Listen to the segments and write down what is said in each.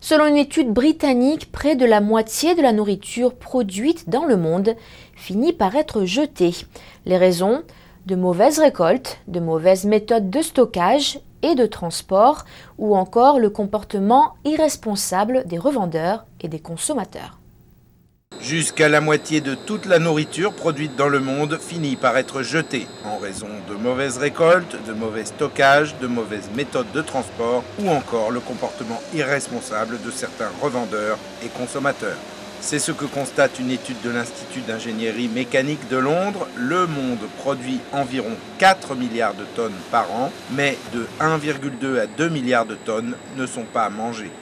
Selon une étude britannique, près de la moitié de la nourriture produite dans le monde finit par être jetée. Les raisons ? De mauvaises récoltes, de mauvaises méthodes de stockage et de transport, ou encore le comportement irresponsable des revendeurs et des consommateurs. Jusqu'à la moitié de toute la nourriture produite dans le monde finit par être jetée en raison de mauvaises récoltes, de mauvais stockages, de mauvaises méthodes de transport ou encore le comportement irresponsable de certains revendeurs et consommateurs. C'est ce que constate une étude de l'Institut d'ingénierie mécanique de Londres. Le monde produit environ 4 milliards de tonnes par an, mais de 1,2 à 2 milliards de tonnes ne sont pas mangées.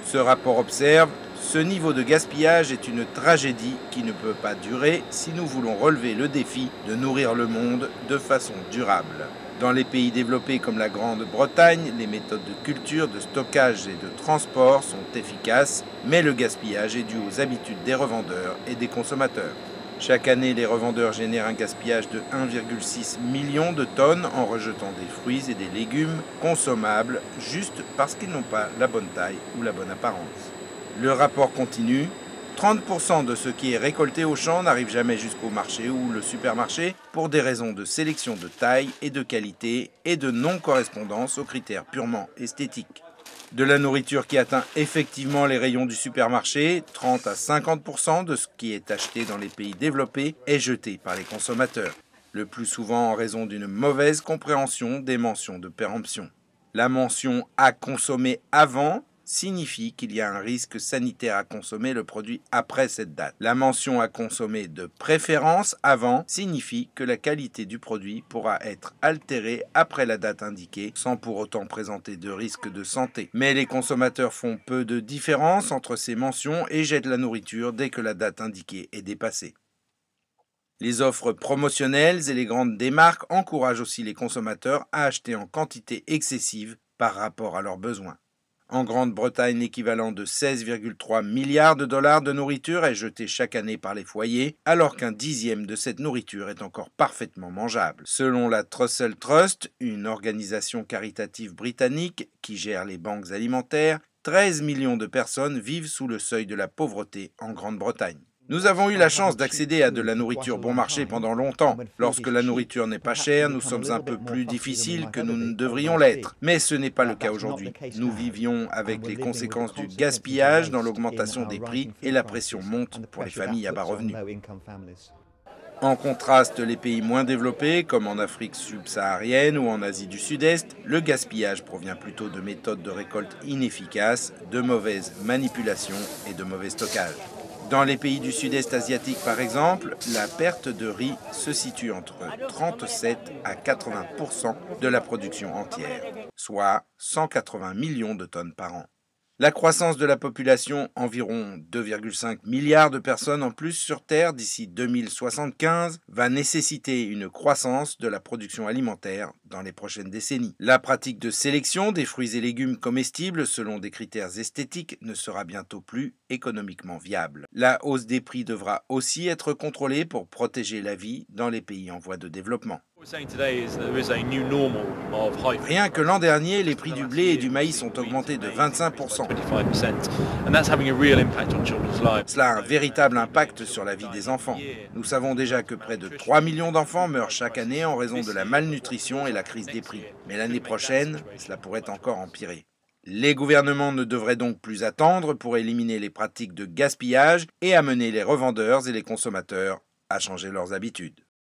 Ce rapport observe: ce niveau de gaspillage est une tragédie qui ne peut pas durer si nous voulons relever le défi de nourrir le monde de façon durable. Dans les pays développés comme la Grande-Bretagne, les méthodes de culture, de stockage et de transport sont efficaces, mais le gaspillage est dû aux habitudes des revendeurs et des consommateurs. Chaque année, les revendeurs génèrent un gaspillage de 1,6 million de tonnes en rejetant des fruits et des légumes consommables juste parce qu'ils n'ont pas la bonne taille ou la bonne apparence. Le rapport continue: 30% de ce qui est récolté au champ n'arrive jamais jusqu'au marché ou le supermarché pour des raisons de sélection de taille et de qualité et de non-correspondance aux critères purement esthétiques. De la nourriture qui atteint effectivement les rayons du supermarché, 30 à 50% de ce qui est acheté dans les pays développés est jeté par les consommateurs, le plus souvent en raison d'une mauvaise compréhension des mentions de péremption. La mention « à consommer avant » signifie qu'il y a un risque sanitaire à consommer le produit après cette date. La mention à consommer de préférence avant signifie que la qualité du produit pourra être altérée après la date indiquée sans pour autant présenter de risque de santé. Mais les consommateurs font peu de différence entre ces mentions et jettent la nourriture dès que la date indiquée est dépassée. Les offres promotionnelles et les grandes démarques encouragent aussi les consommateurs à acheter en quantité excessive par rapport à leurs besoins. En Grande-Bretagne, l'équivalent de 16,3 milliards de dollars de nourriture est jeté chaque année par les foyers, alors qu'un dixième de cette nourriture est encore parfaitement mangeable. Selon la Trussell Trust, une organisation caritative britannique qui gère les banques alimentaires, 13 millions de personnes vivent sous le seuil de la pauvreté en Grande-Bretagne. Nous avons eu la chance d'accéder à de la nourriture bon marché pendant longtemps. Lorsque la nourriture n'est pas chère, nous sommes un peu plus difficiles que nous ne devrions l'être. Mais ce n'est pas le cas aujourd'hui. Nous vivions avec les conséquences du gaspillage dans l'augmentation des prix et la pression monte pour les familles à bas revenus. En contraste, les pays moins développés, comme en Afrique subsaharienne ou en Asie du Sud-Est, le gaspillage provient plutôt de méthodes de récolte inefficaces, de mauvaises manipulations et de mauvais stockage. Dans les pays du sud-est asiatique, par exemple, la perte de riz se situe entre 37 à 80% de la production entière, soit 180 millions de tonnes par an. La croissance de la population, environ 2,5 milliards de personnes en plus sur Terre d'ici 2075, va nécessiter une croissance de la production alimentaire dans les prochaines décennies. La pratique de sélection des fruits et légumes comestibles selon des critères esthétiques ne sera bientôt plus économiquement viable. La hausse des prix devra aussi être contrôlée pour protéger la vie dans les pays en voie de développement. Rien que l'an dernier, les prix du blé et du maïs ont augmenté de 25%. Cela a un véritable impact sur la vie des enfants. Nous savons déjà que près de 3 millions d'enfants meurent chaque année en raison de la malnutrition et la crise des prix. Mais l'année prochaine, cela pourrait encore empirer. Les gouvernements ne devraient donc plus attendre pour éliminer les pratiques de gaspillage et amener les revendeurs et les consommateurs à changer leurs habitudes.